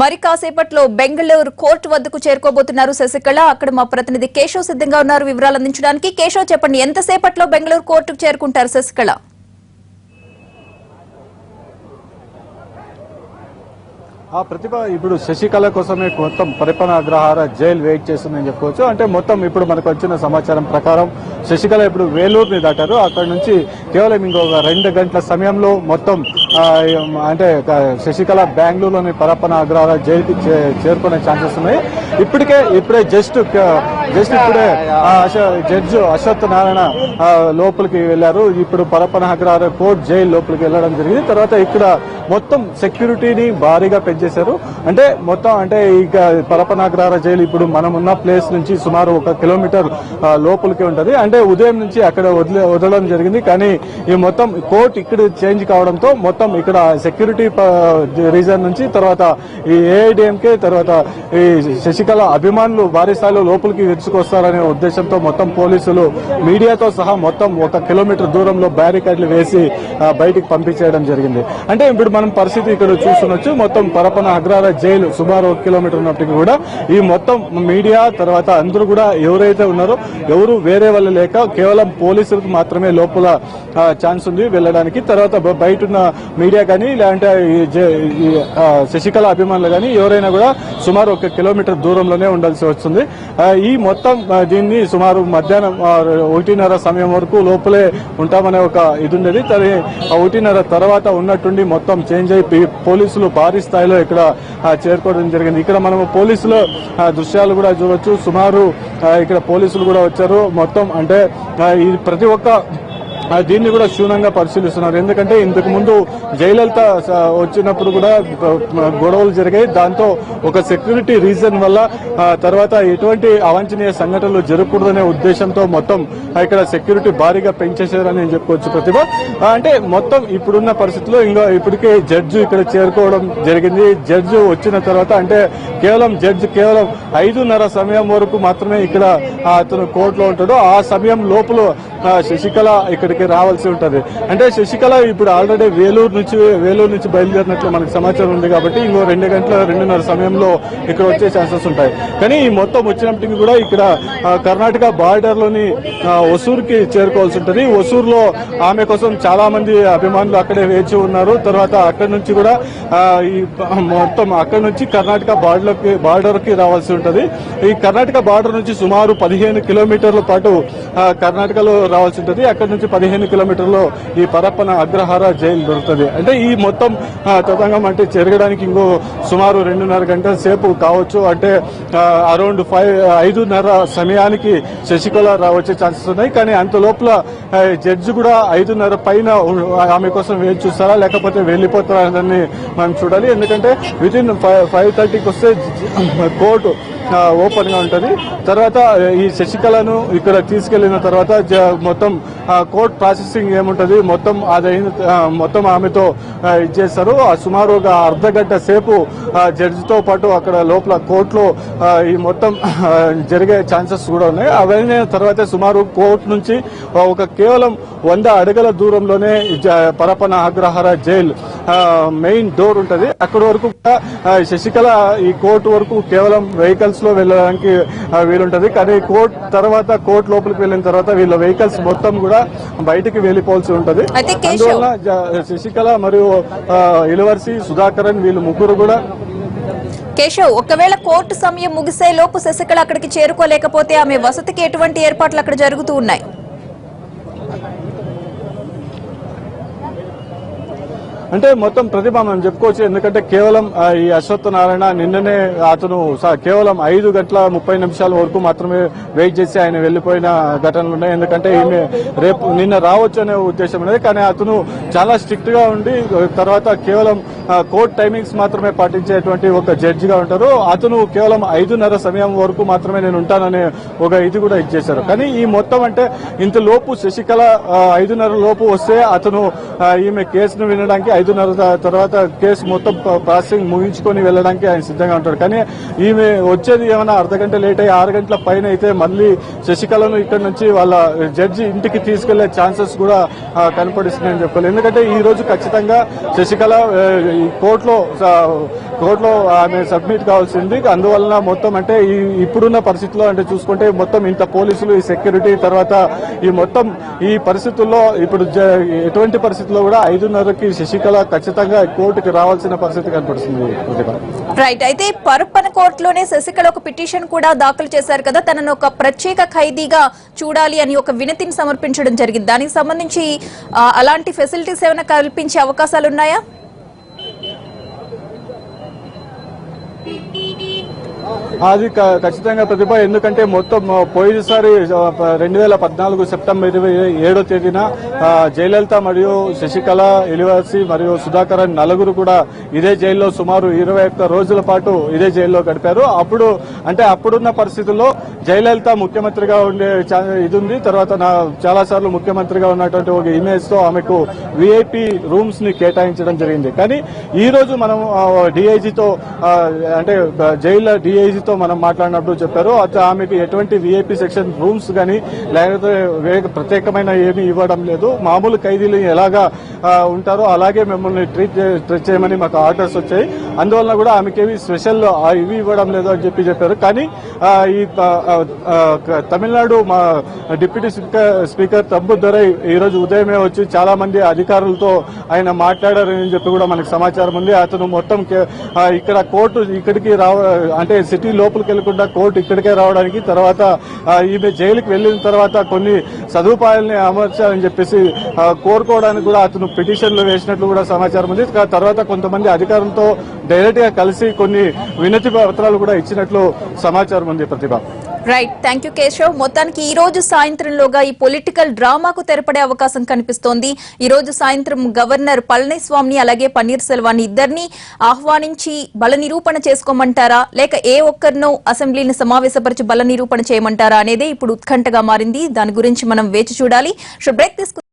మరి కాసేపట్లో బెంగళూరు కోర్టు వద్దకు చేరుకోబోతున్నారు శశికళ. అక్కడ మా ప్రతినిధి కేశవ్ సిద్ధంగా ఉన్నారు వివరాలు అందించడానికి. కేశవ్, చెప్పండి, ఎంతసేపట్లో బెంగళూరు కోర్టుకు చేరుకుంటారు శశికళ? ప్రతిభ, ఇప్పుడు శశికళ కోసమే మొత్తం పరిపాలన అగ్రహార జైలు వెయిట్ చేస్తుందని చెప్పుకోవచ్చు. అంటే మొత్తం ఇప్పుడు మనకు వచ్చిన సమాచారం ప్రకారం శశికళ ఇప్పుడు వేలూరుని దాటారు. అక్కడ నుంచి కేవలం ఇంకొక 2 గంటల సమయంలో మొత్తం అంటే శశికళ బెంగళూరులోని పరిపాలన అగ్రహార జైలుకి చేరుకునే ఛాన్సెస్ ఉన్నాయి. ఇప్పుడే జస్ట్ ఇప్పుడే జడ్జి అశ్వత్ నారాయణ లోపలికి వెళ్లారు. ఇప్పుడు పరిపాలన అగ్రహార కోర్టు జైలు లోపలికి వెళ్లడం జరిగింది. తర్వాత ఇక్కడ మొత్తం సెక్యూరిటీని భారీగా పెంచేశారు. అంటే మొత్తం ఇక పరిపాలన అగ్రహార జైలు ఇప్పుడు మనం ఉన్న ప్లేస్ నుంచి సుమారు 1 కిలోమీటర్ లోపలికి ఉంటది. అంటే ఉదయం నుంచి అక్కడ వదలడం జరిగింది. కానీ ఈ మొత్తం కోర్టు ఇక్కడ చేంజ్ కావడంతో మొత్తం ఇక్కడ సెక్యూరిటీ రీజన్ నుంచి తర్వాత ఈ ఏఐడిఎంకే తర్వాత ఈ శశికళ అభిమానులు భారీ స్థాయిలో లోపలికి విరుచుకొస్తారనే ఉద్దేశంతో మొత్తం పోలీసులు మీడియాతో సహా మొత్తం 1 కిలోమీటర్ దూరంలో బ్యారికేడ్లు వేసి బయటికి పంపించేయడం జరిగింది. అంటే ఇప్పుడు మనం పరిస్థితి ఇక్కడ చూస్తుండొచ్చు. మొత్తం పరిపాలన అగ్రహార జైలు సుమారు 1 కిలోమీటర్ ఉన్నప్పటికీ కూడా ఈ మొత్తం మీడియా తర్వాత అందరూ కూడా ఎవరైతే ఉన్నారో ఎవరు వేరే వాళ్ళు లేక కేవలం పోలీసులకు మాత్రమే లోపల ఛాన్స్ ఉంది వెళ్ళడానికి. తర్వాత బయట ఉన్న మీడియా కానీ లేదంటే శశికళ అభిమానులు కానీ ఎవరైనా కూడా సుమారు 1 కిలోమీటర్ దూరంలోనే ఉండాల్సి వస్తుంది. ఈ మొత్తం దీన్ని సుమారు మధ్యాహ్నం 1:30 సమయం వరకు లోపలే ఉంటామనే ఒక ఇది ఉండేది. 1:30 తర్వాత ఉన్నట్టుండి మొత్తం చేంజ్ అయిపోయి పోలీసులు భారీ స్థాయిలో ఇక్కడ చేరుకోవడం జరిగింది. ఇక్కడ మనం పోలీసుల దృశ్యాలు కూడా చూడొచ్చు. సుమారు ఇక్కడ పోలీసులు కూడా వచ్చారు. మొత్తం అంటే ఈ ప్రతి ఒక్క దీన్ని కూడా క్షుణ్ణంగా పరిశీలిస్తున్నారు. ఎందుకంటే ఇంతకు ముందు జయలలిత వచ్చినప్పుడు కూడా గొడవలు జరిగాయి. దాంతో ఒక సెక్యూరిటీ రీజన్ వల్ల తర్వాత ఎటువంటి అవాంఛనీయ సంఘటనలు జరగకూడదనే ఉద్దేశంతో మొత్తం ఇక్కడ సెక్యూరిటీ భారీగా పెంచేశారని చెప్పుకోవచ్చు. ప్రతిభ, అంటే మొత్తం ఇప్పుడున్న పరిస్థితుల్లో ఇప్పటికే జడ్జి ఇక్కడ చేరుకోవడం జరిగింది. జడ్జి వచ్చిన తర్వాత అంటే కేవలం 5:30 సమయం వరకు మాత్రమే ఇక్కడ అతను కోర్టులో ఉంటాడు. ఆ సమయం లోపల శశికళ ఇక్కడికి రావాల్సి ఉంటది. అంటే శశికళ ఇప్పుడు ఆల్రెడీ వేలూరు నుంచి బయలుదేరినట్లు మనకు సమాచారం ఉంది. కాబట్టి ఇంకో 2:30 సమయంలో ఇక్కడ వచ్చే ఛాన్సెస్ ఉంటాయి. కానీ ఈ మొత్తం వచ్చినప్పటికీ కూడా ఇక్కడ కర్ణాటక బార్డర్ లోని ఒసూరుకి చేరుకోవాల్సి ఉంటుంది. ఒసూరులో ఆమె కోసం చాలా మంది అభిమానులు అక్కడే వేచి ఉన్నారు. తర్వాత అక్కడి నుంచి కూడా ఈ మొత్తం అక్కడి నుంచి కర్ణాటక బార్డర్ కి రావాల్సి ఉంటుంది. ఈ కర్ణాటక బార్డర్ నుంచి సుమారు 15 కిలోమీటర్ల పాటు కర్ణాటకలో రావాల్సి ఉంటుంది. అక్కడి నుంచి 15 కిలోమీటర్లో ఈ పరిపాలన అగ్రహార జైలు దొరుకుతుంది. అంటే ఈ మొత్తం తతంగం అంటే జరగడానికి ఇంకో సుమారు 2:30 గంటల సేపు కావచ్చు. అంటే అరౌండ్ 5:30 సమయానికి శశికళ వచ్చే ఛాన్సెస్ ఉన్నాయి. కానీ అంత లోపల జడ్జి కూడా 5:30 పైన ఆమె కోసం వేచి చూస్తారా లేకపోతే వెళ్లిపోతారా అని మనం చూడాలి. ఎందుకంటే వితిన్ 5:30కి వస్తే కోర్టు ఓపెన్ గా ఉంటది. తర్వాత ఈ శశికళను ఇక్కడ తీసుకెళ్లిన తర్వాత మొత్తం కోర్ట్ ప్రాసెసింగ్ ఏముంటది మొత్తం ఆమెతో ఇచ్చేస్తారు. సుమారు ఒక అర్ధగంట సేపు జడ్జితో పాటు అక్కడ లోపల కోర్టులో ఈ మొత్తం జరిగే ఛాన్సెస్ కూడా ఉన్నాయి. అవన్నీ తర్వాత సుమారు కోర్టు నుంచి కేవలం 100 అడుగుల దూరంలోనే పరిపాలన అగ్రహార జైలు మెయిన్ డోర్ ఉంటది. అక్కడి వరకు శశికళ ఈ కోర్టు వరకు కేవలం వెహికల్స్ లో వెళ్ళడానికి వీలుంటది. కానీ కోర్టు లోపలికి వెళ్ళిన తర్వాత వీళ్ళ వెహికల్స్ మొత్తం కూడా బయటికి వెళ్లిపోవాల్సి ఉంటది. అందువల్ల శశికళ మరియు ఇలవర్సి సుధాకరన్ వీళ్ళు ముగ్గురు కూడా. కేశవ్, ఒకవేళ కోర్టు సమయం ముగిసే లోపు శశికళ అక్కడికి చేరుకోలేకపోతే ఆమె వసతికి ఎటువంటి ఏర్పాట్లు అక్కడ జరుగుతూ ఉన్నాయి? అంటే మొత్తం ప్రతిభ మనం చెప్పుకోవచ్చు. ఎందుకంటే కేవలం ఈ అశ్వత్ నారాయణ నిన్ననే అతను కేవలం 5:30 వరకు మాత్రమే వెయిట్ చేసి ఆయన వెళ్లిపోయిన ఘటనలు ఉన్నాయి. ఎందుకంటే ఈమె నిన్న రావచ్చు అనే ఉద్దేశం అనేది. కానీ అతను చాలా స్ట్రిక్ట్ గా ఉండి తర్వాత కేవలం కోర్ట్ టైమింగ్స్ మాత్రమే పాటించేటువంటి ఒక జడ్జిగా ఉంటారు. అతను కేవలం 5:30 సమయం వరకు మాత్రమే నేను ఉంటాననే ఒక ఇది కూడా ఇచ్చేశారు. కానీ ఈ మొత్తం అంటే ఇంత లోపు శశికళ 5:30 లోపు వస్తే అతను ఈమె కేసును వినడానికి 5:30 తర్వాత కేసు మొత్తం ప్రాసెసింగ్ ముగించుకొని వెళ్ళడానికి ఆయన సిద్ధంగా ఉంటాడు. కానీ ఈమె వచ్చేది ఏమైనా అర్ధగంట లేట్ అయ్యి 6 గంటల పైన అయితే మళ్ళీ శశికళను ఇక్కడ నుంచి వాళ్ళ జడ్జి ఇంటికి తీసుకెళ్లే ఛాన్సెస్ కూడా కనపడిస్తున్నాయని చెప్పాలి. ఎందుకంటే ఈ రోజు ఖచ్చితంగా శశికళ ఈ కోర్టులో ఆమె సబ్మిట్ కావాల్సింది. అందువలన మొత్తం అంటే ఈ ఇప్పుడున్న పరిస్థితుల్లో అంటే చూసుకుంటే మొత్తం ఇంత పోలీసులు, ఈ సెక్యూరిటీ, తర్వాత ఈ పరిస్థితుల్లో ఇప్పుడు ఎటువంటి పరిస్థితుల్లో కూడా 5:30కి శశికళ ఖచ్చితంగా కోర్టుకి రావాల్సిన పరిస్థితి కనపడుతుంది. రైట్. అయితే పరప్పన కోర్టులోనే శశికళ ఒక పిటిషన్ కూడా దాఖలు చేశారు కదా, తనను ఒక ప్రత్యేక ఖైదీగా చూడాలి అని ఒక వినతిని సమర్పించడం జరిగింది. దానికి సంబంధించి అలాంటి ఫెసిలిటీస్ ఏమైనా కల్పించే అవకాశాలు ఉన్నాయా? అది ఖచ్చితంగా ప్రతిభ. ఎందుకంటే మొత్తం పోయినసారి 2014 సెప్టెంబర్ 27వ తేదీన జయలలిత మరియు శశికళ, ఎలివాసి మరియు సుధాకర్ అని నలుగురు కూడా ఇదే జైల్లో సుమారు 21 రోజుల పాటు ఇదే జైల్లో గడిపారు. అప్పుడున్న పరిస్థితుల్లో జయలలిత ముఖ్యమంత్రిగా ఉండే ఇది ఉంది. తర్వాత చాలా సార్లు ముఖ్యమంత్రిగా ఉన్నటువంటి ఒక ఇమేజ్ తో ఆమెకు విఐపి రూమ్స్ ని కేటాయించడం జరిగింది. కానీ ఈ రోజు మనం డిఐజీతో అంటే జైల్లో డిఐజీతో మనం మాట్లాడినప్పుడు చెప్పారు ఆమెకు ఎటువంటి విఐపి సెక్షన్ రూమ్స్ కానీ లేకపోతే ప్రత్యేకమైన ఏమీ ఇవ్వడం లేదు. మామూలు ఖైదీలు ఎలాగా ఉంటారో అలాగే మిమ్మల్ని ట్రీట్ చేయమని మాకు ఆర్డర్స్ వచ్చాయి. అందువలన కూడా ఆమెకేమి స్పెషల్ ఇవి ఇవ్వడం లేదు అని చెప్పారు. కానీ ఈ తమిళనాడు మా డిప్యూటీ స్పీకర్ తంబుదొరై ఈ రోజు ఉదయమే వచ్చి చాలా మంది అధికారులతో ఆయన మాట్లాడారని చెప్పి కూడా మనకు సమాచారం ఉంది. అతను మొత్తం ఇక్కడ కోర్టు ఇక్కడికి అంటే సిటీ లోపలికి వెళ్లకుండా కోర్టు ఇక్కడికే రావడానికి, తర్వాత ఈమె జైలుకి వెళ్లిన తర్వాత కొన్ని సదుపాయాలని అమర్చాలని చెప్పేసి కోరుకోవడానికి కూడా అతను పిటిషన్లు వేసినట్లు కూడా సమాచారం ఉంది. తర్వాత కొంతమంది అధికారులతో డైరెక్ట్ గా కలిసి కొన్ని వినతి పత్రాలు కూడా ఇచ్చినట్లు సమాచారం ఉంది. ప్రతిభ. రైట్. Thank you Keshav. మొత్తానికి ఈ రోజు సాయంత్రంలోగా ఈ పొలిటికల్ డ్రామాకు తెరపడే అవకాశం కనిపిస్తోంది. ఈ రోజు సాయంత్రం గవర్నర్ పళనిస్వామిని అలాగే పన్నీర్ సెల్వాన్ని ఇద్దరిని ఆహ్వానించి బల నిరూపణ చేసుకోమంటారా, లేక ఏ ఒక్కరినో అసెంబ్లీని సమావేశపరిచి బల నిరూపణ చేయమంటారా అనేది ఇప్పుడు ఉత్కంఠగా మారింది. దాని గురించి మనం వేచి చూడాలి. బ్రేక్ తీసుకు